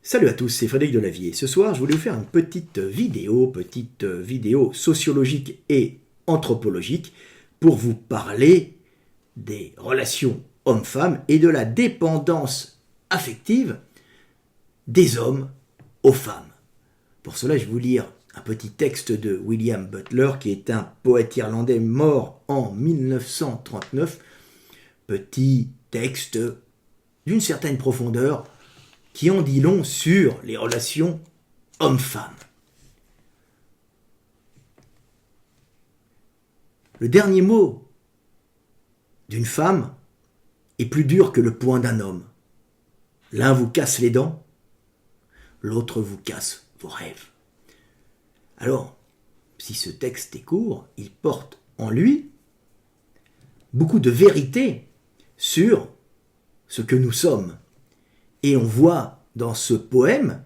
Salut à tous, c'est Frédéric Delavier. Ce soir, je voulais vous faire une petite vidéo sociologique et anthropologique pour vous parler des relations hommes-femmes et de la dépendance affective des hommes aux femmes. Pour cela, je vais vous lire un petit texte de William Butler, qui est un poète irlandais mort en 1939. Petit texte d'une certaine profondeur, qui en dit long sur les relations hommes-femmes. Le dernier mot d'une femme est plus dur que le poing d'un homme. L'un vous casse les dents, l'autre vous casse vos rêves. Alors, si ce texte est court, il porte en lui beaucoup de vérité sur ce que nous sommes. Et on voit dans ce poème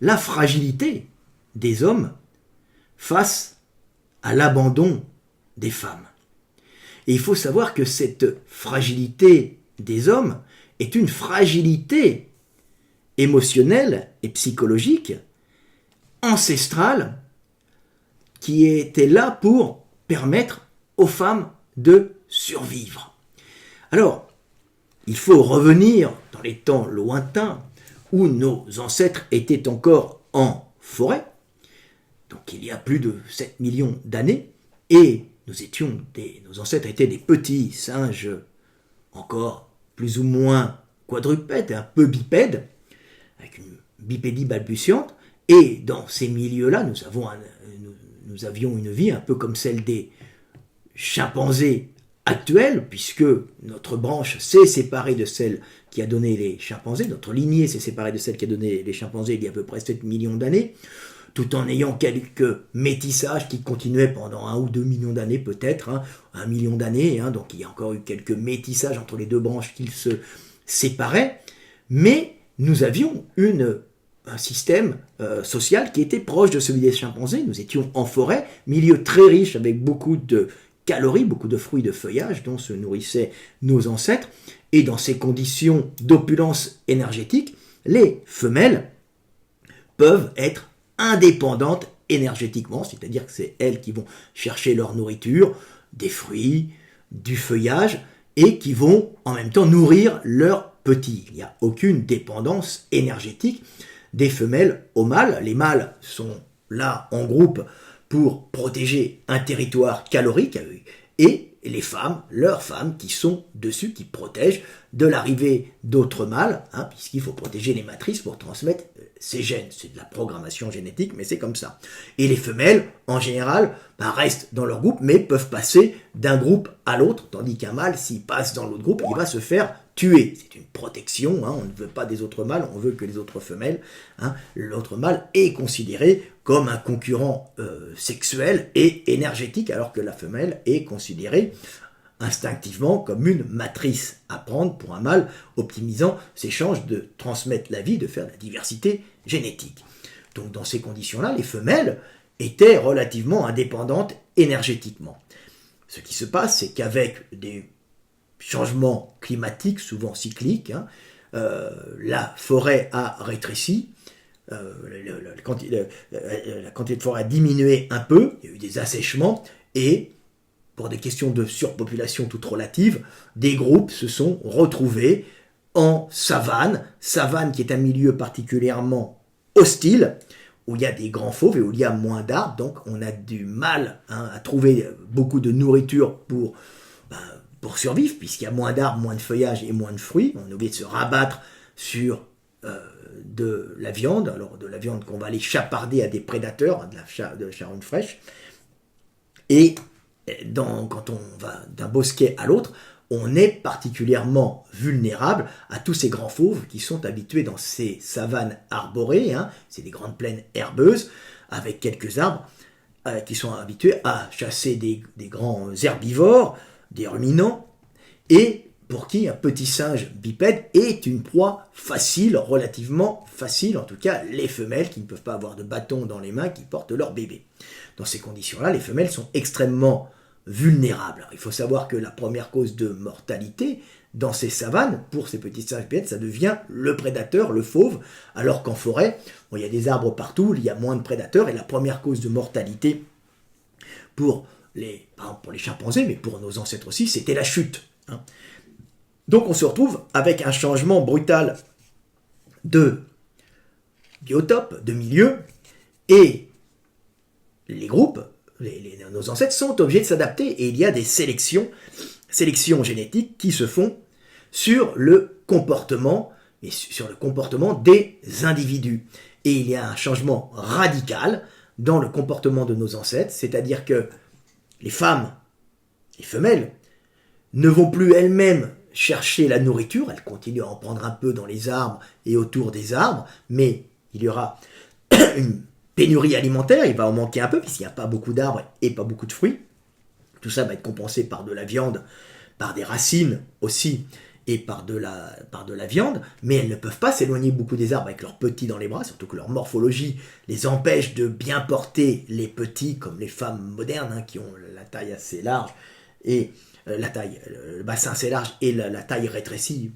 la fragilité des hommes face à l'abandon des femmes. Et il faut savoir que cette fragilité des hommes est une fragilité émotionnelle et psychologique, ancestrale, qui était là pour permettre aux femmes de survivre. Alors, il faut revenir dans les temps lointains où nos ancêtres étaient encore en forêt, donc il y a plus de 7 millions d'années, et nos ancêtres étaient des petits singes encore plus ou moins quadrupèdes, un peu bipèdes, avec une bipédie balbutiante, et dans ces milieux-là, nous avions une vie un peu comme celle des chimpanzés actuelle, puisque notre branche s'est séparée de celle qui a donné les chimpanzés, notre lignée s'est séparée de celle qui a donné les chimpanzés il y a à peu près 7 millions d'années, tout en ayant quelques métissages qui continuaient pendant 1 ou 2 millions d'années peut-être, 1 million d'années, donc il y a encore eu quelques métissages entre les deux branches qui se séparaient, mais nous avions un système social qui était proche de celui des chimpanzés. Nous étions en forêt, milieu très riche avec beaucoup de calories, beaucoup de fruits de feuillage dont se nourrissaient nos ancêtres, et dans ces conditions d'opulence énergétique, les femelles peuvent être indépendantes énergétiquement, c'est-à-dire que c'est elles qui vont chercher leur nourriture, des fruits, du feuillage, et qui vont en même temps nourrir leurs petits. Il n'y a aucune dépendance énergétique des femelles aux mâles. Les mâles sont là en groupe pour protéger un territoire calorique, et les femmes, leurs femmes qui sont dessus, qui protègent de l'arrivée d'autres mâles, puisqu'il faut protéger les matrices pour transmettre ces gènes. C'est de la programmation génétique, mais c'est comme ça. Et les femelles, en général, restent dans leur groupe, mais peuvent passer d'un groupe à l'autre, tandis qu'un mâle, s'il passe dans l'autre groupe, il va se faire tuer. C'est une protection, on ne veut pas des autres mâles, on veut que les autres femelles. L'autre mâle est considéré comme un concurrent sexuel et énergétique, alors que la femelle est considérée instinctivement comme une matrice à prendre pour un mâle, optimisant ses chances de transmettre la vie, de faire de la diversité génétique. Donc dans ces conditions-là, les femelles étaient relativement indépendantes énergétiquement. Ce qui se passe, c'est qu'avec des changements climatiques, souvent cycliques, la forêt a rétréci, la quantité de forêt a diminué un peu, il y a eu des assèchements, et pour des questions de surpopulation toute relative, des groupes se sont retrouvés en savane qui est un milieu particulièrement hostile, où il y a des grands fauves et où il y a moins d'arbres, donc on a du mal à trouver beaucoup de nourriture pour survivre, puisqu'il y a moins d'arbres, moins de feuillage et moins de fruits. On est obligé de se rabattre sur de la viande, alors de la viande qu'on va aller chaparder à des prédateurs, de la charogne fraîche. Et quand on va d'un bosquet à l'autre, on est particulièrement vulnérable à tous ces grands fauves qui sont habitués dans ces savanes arborées, c'est des grandes plaines herbeuses, avec quelques arbres, qui sont habitués à chasser des grands herbivores, des ruminants, et pour qui un petit singe bipède est une proie facile, relativement facile, en tout cas les femelles qui ne peuvent pas avoir de bâton dans les mains, qui portent leur bébé. Dans ces conditions-là, les femelles sont extrêmement vulnérables. Alors, il faut savoir que la première cause de mortalité dans ces savanes, pour ces petits singes piètres, ça devient le prédateur, le fauve, alors qu'en forêt, bon, il y a des arbres partout, il y a moins de prédateurs, et la première cause de mortalité pour par exemple pour les chimpanzés, mais pour nos ancêtres aussi, c'était la chute. Hein. Donc on se retrouve avec un changement brutal de biotope, de milieu, et les groupes, nos ancêtres sont obligés de s'adapter, et il y a des sélections génétiques qui se font sur le comportement, et sur le comportement des individus. Et il y a un changement radical dans le comportement de nos ancêtres, c'est-à-dire que les femmes, les femelles, ne vont plus elles-mêmes chercher la nourriture, elles continuent à en prendre un peu dans les arbres et autour des arbres, mais il y aura une pénurie alimentaire, il va en manquer un peu, puisqu'il n'y a pas beaucoup d'arbres et pas beaucoup de fruits. Tout ça va être compensé par de la viande, par des racines aussi, et par de la viande, mais elles ne peuvent pas s'éloigner beaucoup des arbres avec leurs petits dans les bras, surtout que leur morphologie les empêche de bien porter les petits, comme les femmes modernes, hein, qui ont la taille assez large, et le bassin assez large, et la taille rétrécie,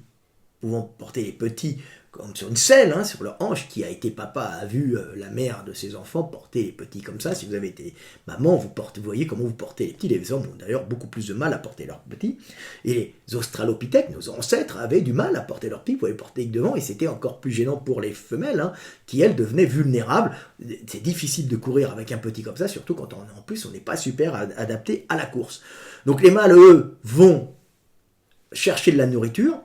pouvant porter les petits comme sur une selle, hein, sur leur hanche. Qui a été papa a vu la mère de ses enfants porter les petits comme ça. Si vous avez été maman, vous voyez comment vous portez les petits. Les hommes ont d'ailleurs beaucoup plus de mal à porter leurs petits. Et les australopithèques, nos ancêtres, avaient du mal à porter leurs petits. Vous pouvez les porter devant, et c'était encore plus gênant pour les femelles, hein, qui elles devenaient vulnérables. C'est difficile de courir avec un petit comme ça, surtout quand en plus on n'est pas super adapté à la course. Donc les mâles, eux, vont chercher de la nourriture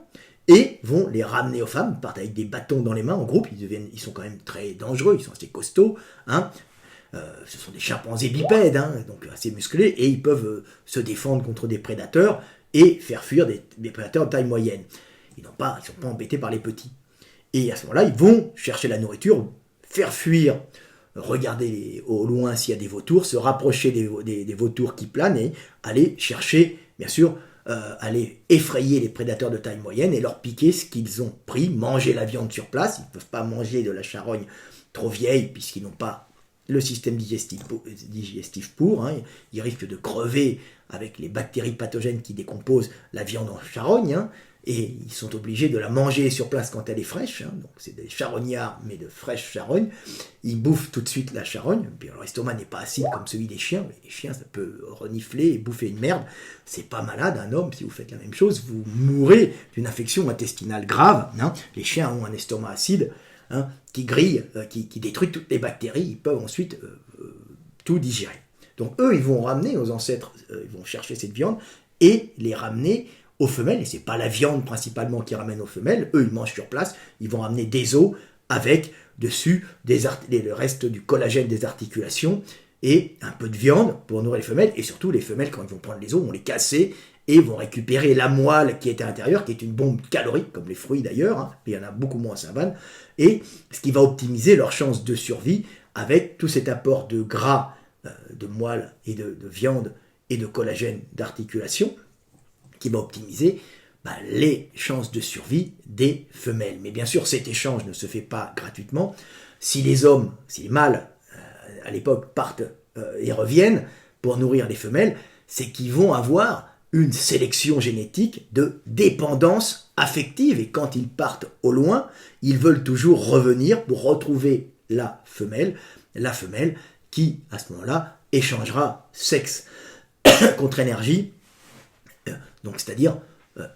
et vont les ramener aux femmes. Ils partent avec des bâtons dans les mains en groupe, ils sont quand même très dangereux, ils sont assez costauds, hein. Ce sont des chimpanzés bipèdes, hein, donc assez musclés, et ils peuvent se défendre contre des prédateurs et faire fuir des prédateurs de taille moyenne. Ils ne sont pas embêtés par les petits. Et à ce moment-là, ils vont chercher la nourriture, faire fuir, regarder au loin s'il y a des vautours, se rapprocher des vautours qui planent et aller chercher, bien sûr, aller effrayer les prédateurs de taille moyenne et leur piquer ce qu'ils ont pris, manger la viande sur place. Ils ne peuvent pas manger de la charogne trop vieille puisqu'ils n'ont pas le système digestif pour. Hein. Ils risquent de crever avec les bactéries pathogènes qui décomposent la viande en charogne. Hein. Et ils sont obligés de la manger sur place quand elle est fraîche. Hein. Donc c'est des charognards, mais de fraîche charogne. Ils bouffent tout de suite la charogne. Puis leur estomac n'est pas acide comme celui des chiens. Mais les chiens, ça peut renifler et bouffer une merde. C'est pas malade. Un homme, si vous faites la même chose, vous mourrez d'une infection intestinale grave. Hein. Les chiens ont un estomac acide, hein, qui grille, qui détruit toutes les bactéries. Ils peuvent ensuite tout digérer. Donc eux, ils vont ramener aux ancêtres, ils vont chercher cette viande et les ramener aux femelles, et c'est pas la viande principalement qui ramène aux femelles, eux ils mangent sur place, ils vont ramener des os avec dessus le reste du collagène des articulations et un peu de viande pour nourrir les femelles, et surtout les femelles quand ils vont prendre les os vont les casser et vont récupérer la moelle qui est à l'intérieur, qui est une bombe calorique, comme les fruits d'ailleurs, hein, mais il y en a beaucoup moins en savane, et ce qui va optimiser leur chance de survie avec tout cet apport de gras, de moelle et de viande et de collagène d'articulation, qui va optimiser les chances de survie des femelles. Mais bien sûr, cet échange ne se fait pas gratuitement. Si les mâles, à l'époque, partent et reviennent pour nourrir les femelles, c'est qu'ils vont avoir une sélection génétique de dépendance affective. Et quand ils partent au loin, ils veulent toujours revenir pour retrouver la femelle qui, à ce moment-là, échangera sexe contre énergie, donc c'est-à-dire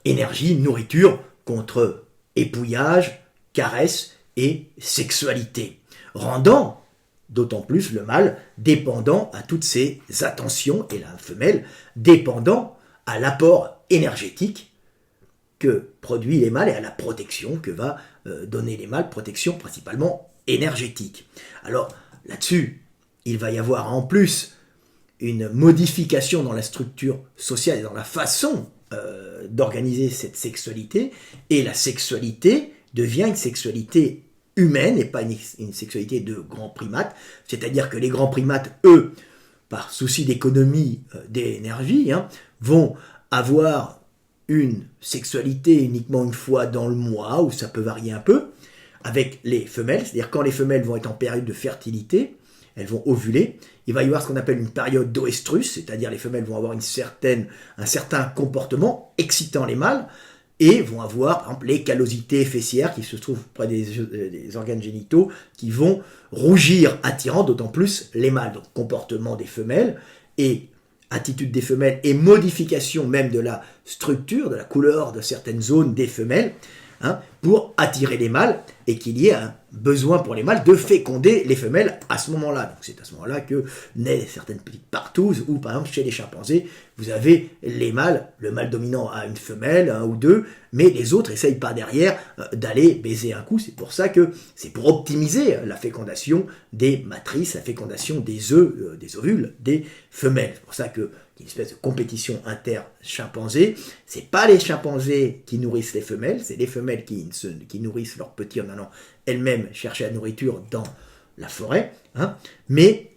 énergie, nourriture, contre épouillage, caresse et sexualité, rendant d'autant plus le mâle dépendant à toutes ces attentions et la femelle dépendant à l'apport énergétique que produit les mâles et à la protection que va donner les mâles, protection principalement énergétique. Alors là-dessus, il va y avoir en plus une modification dans la structure sociale et dans la façon d'organiser cette sexualité, et la sexualité devient une sexualité humaine et pas une sexualité de grands primates, c'est-à-dire que les grands primates, eux, par souci d'économie d'énergie, hein, vont avoir une sexualité uniquement une fois dans le mois, ou ça peut varier un peu, avec les femelles, c'est-à-dire quand les femelles vont être en période de fertilité, elles vont ovuler, il va y avoir ce qu'on appelle une période d'oestrus, c'est-à-dire les femelles vont avoir un certain comportement excitant les mâles, et vont avoir, par exemple, les callosités fessières qui se trouvent près des organes génitaux, qui vont rougir, attirant d'autant plus les mâles. Donc comportement des femelles et attitude des femelles et modification même de la structure, de la couleur de certaines zones des femelles, pour attirer les mâles et qu'il y ait un besoin pour les mâles de féconder les femelles à ce moment-là. Donc c'est à ce moment-là que naissent certaines petites partouzes ou par exemple chez les chimpanzés, vous avez les mâles, le mâle dominant a une femelle, un ou deux, mais les autres essayent par derrière d'aller baiser un coup. C'est pour ça que c'est pour optimiser la fécondation des matrices, la fécondation des œufs, des ovules des femelles. C'est pour ça que une espèce de compétition inter-chimpanzés. C'est pas les chimpanzés qui nourrissent les femelles, c'est les femelles qui nourrissent leurs petits en allant elles-mêmes chercher la nourriture dans la forêt. Mais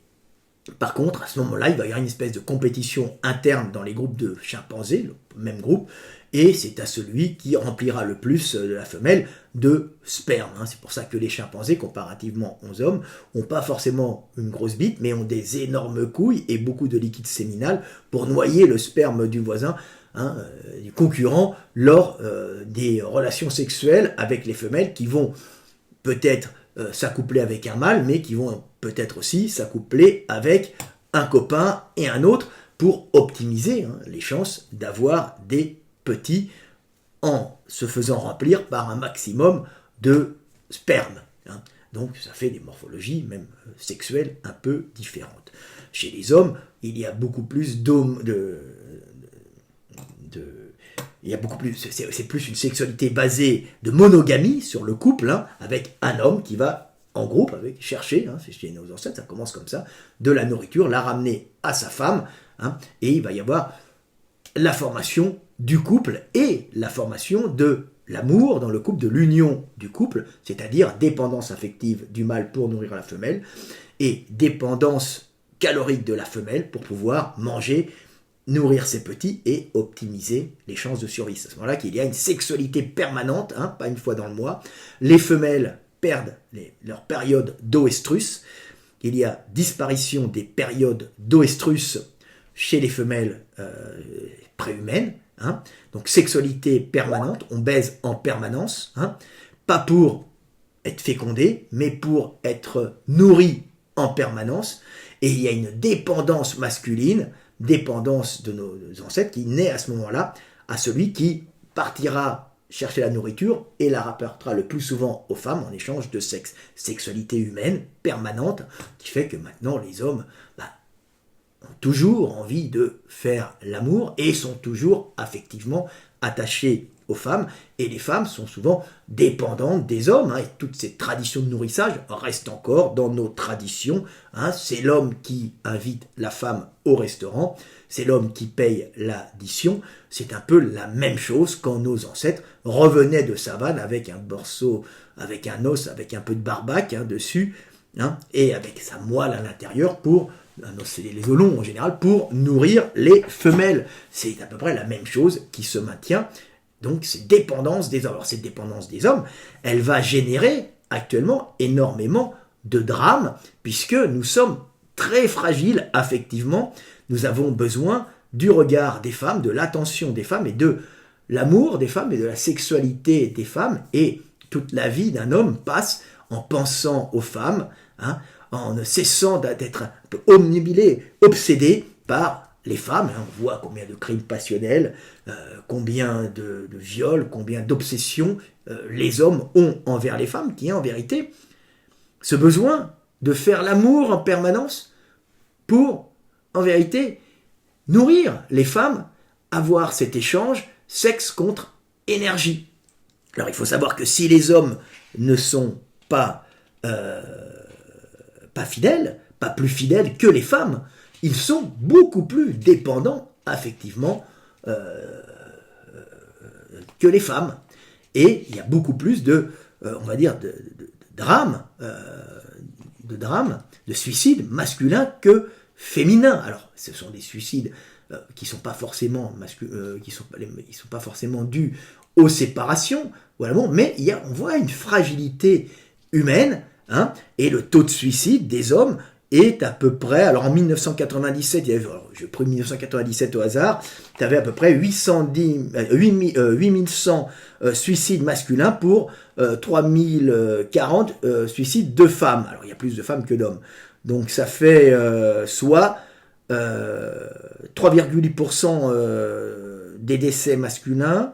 par contre, à ce moment-là, il va y avoir une espèce de compétition interne dans les groupes de chimpanzés, le même groupe, et c'est à celui qui remplira le plus de la femelle de sperme. C'est pour ça que les chimpanzés, comparativement aux hommes, n'ont pas forcément une grosse bite, mais ont des énormes couilles et beaucoup de liquide séminal pour noyer le sperme du voisin, du concurrent, lors des relations sexuelles avec les femelles qui vont peut-être s'accoupler avec un mâle, mais qui vont peut-être aussi s'accoupler avec un copain et un autre pour optimiser les chances d'avoir des petits en se faisant remplir par un maximum de sperme. Donc ça fait des morphologies même sexuelles un peu différentes. Chez les hommes, il y a beaucoup plus c'est plus une sexualité basée de monogamie sur le couple, avec un homme qui va en groupe chercher, c'est chez nos ancêtres, ça commence comme ça, de la nourriture, la ramener à sa femme, et il va y avoir la formation du couple et la formation de l'amour dans le couple, de l'union du couple, c'est-à-dire dépendance affective du mâle pour nourrir la femelle et dépendance calorique de la femelle pour pouvoir manger, nourrir ses petits et optimiser les chances de survie. C'est à ce moment-là qu'il y a une sexualité permanente, pas une fois dans le mois. Les femelles perdent leur période d'oestrus. Il y a disparition des périodes d'oestrus chez les femelles préhumaines. Donc sexualité permanente, on baise en permanence, pas pour être fécondé, mais pour être nourri en permanence. Et il y a une dépendance masculine, dépendance de nos ancêtres qui naît à ce moment-là à celui qui partira chercher la nourriture et la rapportera le plus souvent aux femmes en échange de sexe. Sexualité humaine permanente qui fait que maintenant les hommes ont toujours envie de faire l'amour et sont toujours affectivement attachés aux femmes, et les femmes sont souvent dépendantes des hommes, et toutes ces traditions de nourrissage restent encore dans nos traditions. C'est l'homme qui invite la femme au restaurant, c'est l'homme qui paye l'addition. C'est un peu la même chose quand nos ancêtres revenaient de savane avec un morceau, avec un os, avec un peu de barbac dessus, et avec sa moelle à l'intérieur pour c'est les os longs en général, pour nourrir les femelles. C'est à peu près la même chose qui se maintient. Donc cette dépendance des hommes. Alors cette dépendance des hommes, elle va générer actuellement énormément de drames, puisque nous sommes très fragiles affectivement. Nous avons besoin du regard des femmes, de l'attention des femmes et de l'amour des femmes et de la sexualité des femmes. Et toute la vie d'un homme passe en pensant aux femmes, en ne cessant d'être un peu omnubilé, obsédé par les femmes. On voit combien de crimes passionnels, combien de viols, combien d'obsessions les hommes ont envers les femmes, qui est en vérité ce besoin de faire l'amour en permanence pour, en vérité, nourrir les femmes, avoir cet échange sexe contre énergie. Alors il faut savoir que si les hommes ne sont pas fidèles, pas plus fidèles que les femmes, ils sont beaucoup plus dépendants affectivement que les femmes. Et il y a beaucoup plus de drames, de suicides masculins que féminins. Alors, ce sont des suicides qui ne sont pas forcément ils sont pas forcément dus aux séparations, mais on voit une fragilité humaine, et le taux de suicide des hommes est à peu près, alors en 1997, j'ai pris 1997 au hasard, tu avais à peu près 8100 suicides masculins pour 3040 suicides de femmes. Alors il y a plus de femmes que d'hommes. Donc ça fait soit 3,8% des décès masculins,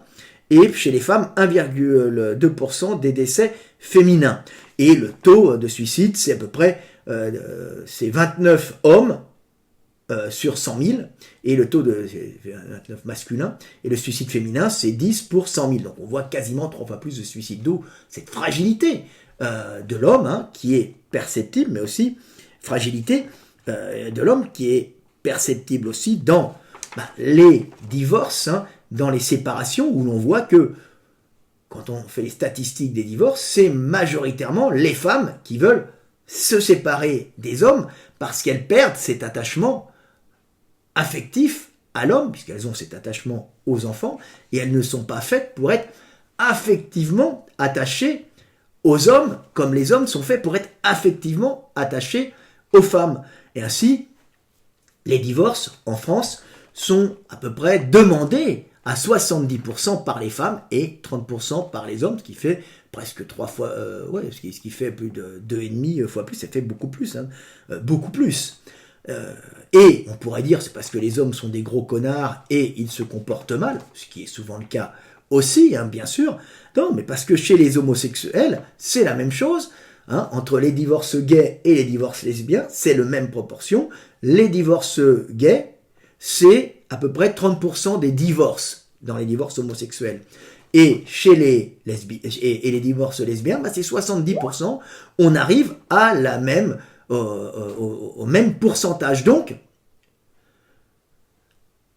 et chez les femmes 1,2% des décès féminins. Et le taux de suicide, c'est à peu près c'est 29 hommes sur 100 000, et le taux de 29 masculin, et le suicide féminin, c'est 10 pour 100 000. Donc on voit quasiment 3 fois plus de suicides, d'où cette fragilité de l'homme, qui est perceptible, mais aussi fragilité de l'homme qui est perceptible aussi dans les divorces, dans les séparations, où l'on voit que quand on fait les statistiques des divorces, c'est majoritairement les femmes qui veulent se séparer des hommes parce qu'elles perdent cet attachement affectif à l'homme, puisqu'elles ont cet attachement aux enfants, et elles ne sont pas faites pour être affectivement attachées aux hommes, comme les hommes sont faits pour être affectivement attachés aux femmes. Et ainsi, les divorces en France sont à peu près demandés à 70% par les femmes et 30% par les hommes, ce qui fait presque 3 fois, ce qui fait plus de 2,5 fois plus, ça fait beaucoup plus, beaucoup plus. Et on pourrait dire c'est parce que les hommes sont des gros connards et ils se comportent mal, ce qui est souvent le cas aussi, bien sûr. Non, mais parce que chez les homosexuels, c'est la même chose. Entre les divorces gays et les divorces lesbiens, c'est la même proportion. Les divorces gays, c'est à peu près 30% des divorces dans les divorces homosexuels. Et chez les divorces lesbiens, c'est 70%. On arrive à la même, au même pourcentage. Donc,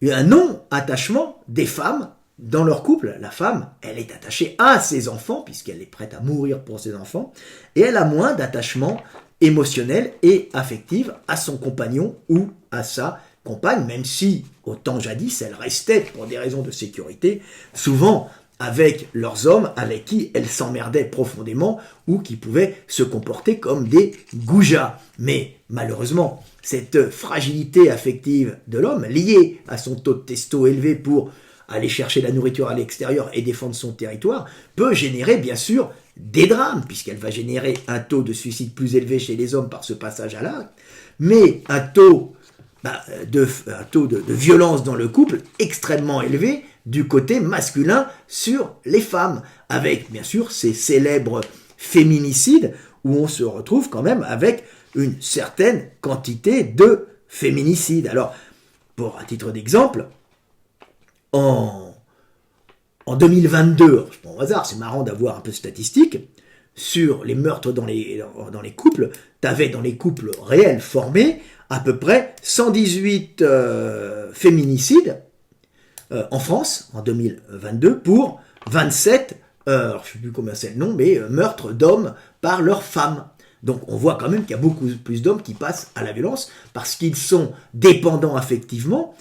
il y a un non-attachement des femmes dans leur couple. La femme, elle est attachée à ses enfants, puisqu'elle est prête à mourir pour ses enfants, et elle a moins d'attachement émotionnel et affectif à son compagnon ou à sa compagne, même si, au temps jadis, elle restait, pour des raisons de sécurité, souvent avec leurs hommes avec qui elles s'emmerdaient profondément ou qui pouvaient se comporter comme des goujats. Mais malheureusement, cette fragilité affective de l'homme, liée à son taux de testo élevé pour aller chercher la nourriture à l'extérieur et défendre son territoire, peut générer bien sûr des drames, puisqu'elle va générer un taux de suicide plus élevé chez les hommes par ce passage à l'acte, mais un taux de violence dans le couple extrêmement élevé du côté masculin sur les femmes, avec bien sûr ces célèbres féminicides où on se retrouve quand même avec une certaine quantité de féminicides. Alors, à titre d'exemple, en 2022, je prends au hasard, c'est marrant d'avoir un peu de statistiques, sur les meurtres dans les couples, tu avais dans les couples réels formés à peu près 118 féminicides en France en 2022 pour 27, je ne sais plus combien c'est le nom, mais meurtres d'hommes par leurs femmes. Donc on voit quand même qu'il y a beaucoup plus d'hommes qui passent à la violence parce qu'ils sont dépendants affectivement.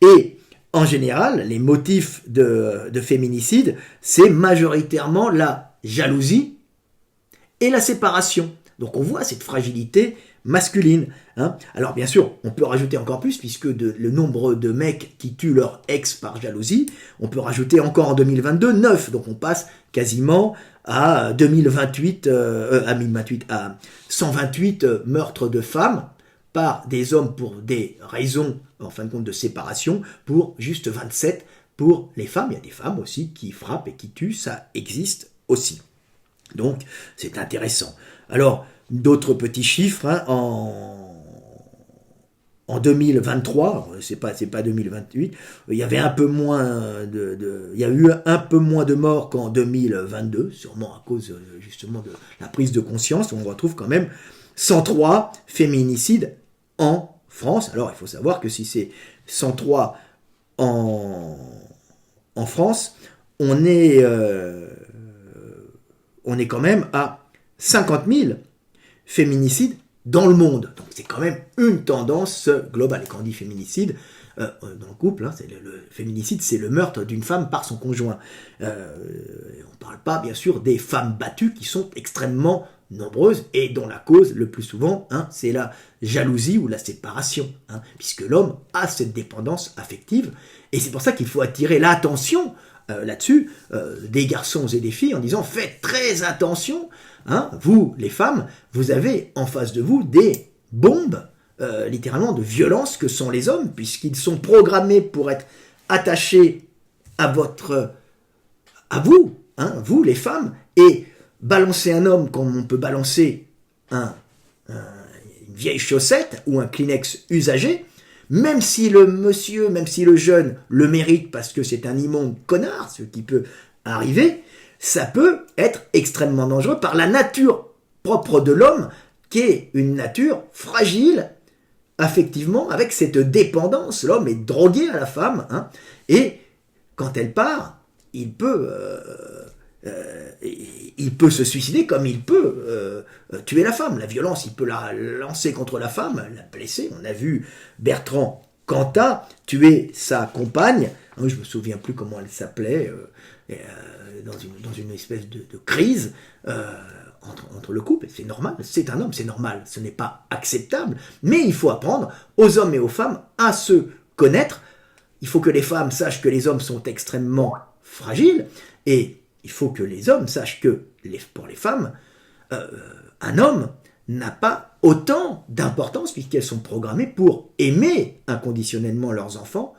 Et en général, les motifs de féminicide, c'est majoritairement la jalousie et la séparation. Donc on voit cette fragilité masculine. Alors bien sûr, on peut rajouter encore plus, puisque le nombre de mecs qui tuent leur ex par jalousie, on peut rajouter encore en 2022 9. Donc on passe quasiment à 2028, à 128 meurtres de femmes par des hommes pour des raisons, en fin de compte, de séparation, pour juste 27 pour les femmes. Il y a des femmes aussi qui frappent et qui tuent, ça existe aussi. Donc c'est intéressant. Alors, d'autres petits chiffres, en 2023, c'est pas 2028, il y avait un peu moins il y a eu un peu moins de morts qu'en 2022, sûrement à cause justement de la prise de conscience. On retrouve quand même 103 féminicides en France. Alors il faut savoir que si c'est 103 en France, on est quand même à 50 000 féminicides dans le monde. Donc c'est quand même une tendance globale. Et quand on dit féminicide, dans le couple, c'est le féminicide, c'est le meurtre d'une femme par son conjoint. On ne parle pas, bien sûr, des femmes battues qui sont extrêmement nombreuses et dont la cause, le plus souvent, c'est la jalousie ou la séparation, puisque l'homme a cette dépendance affective. Et c'est pour ça qu'il faut attirer l'attention là-dessus des garçons et des filles en disant faites très attention, vous, les femmes, vous avez en face de vous des bombes, littéralement de violence que sont les hommes, puisqu'ils sont programmés pour être attachés à vous, vous les femmes, et balancer un homme comme on peut balancer une vieille chaussette ou un Kleenex usagé, même si le monsieur, même si le jeune le mérite parce que c'est un immonde connard, ce qui peut arriver, ça peut être extrêmement dangereux par la nature propre de l'homme, qui est une nature fragile, affectivement, avec cette dépendance. L'homme est drogué à la femme, et quand elle part, il peut se suicider comme il peut tuer la femme. La violence, il peut la lancer contre la femme, la blesser. On a vu Bertrand Cantat tuer sa compagne, je ne me souviens plus comment elle s'appelait, dans une espèce de crise entre le couple. C'est normal, c'est un homme, c'est normal, ce n'est pas acceptable, mais il faut apprendre aux hommes et aux femmes à se connaître. Il faut que les femmes sachent que les hommes sont extrêmement fragiles, et il faut que les hommes sachent que, pour les femmes, un homme n'a pas autant d'importance puisqu'elles sont programmées pour aimer inconditionnellement leurs enfants,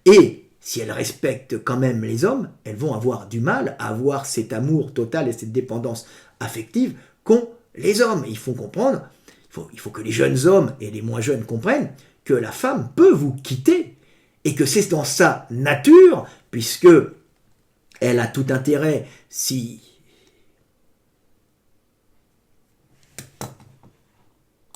et si elles respectent quand même les hommes, elles vont avoir du mal à avoir cet amour total et cette dépendance affective qu'ont les hommes. Et il faut comprendre, il faut que les jeunes hommes et les moins jeunes comprennent que la femme peut vous quitter et que c'est dans sa nature, puisque elle a tout intérêt, si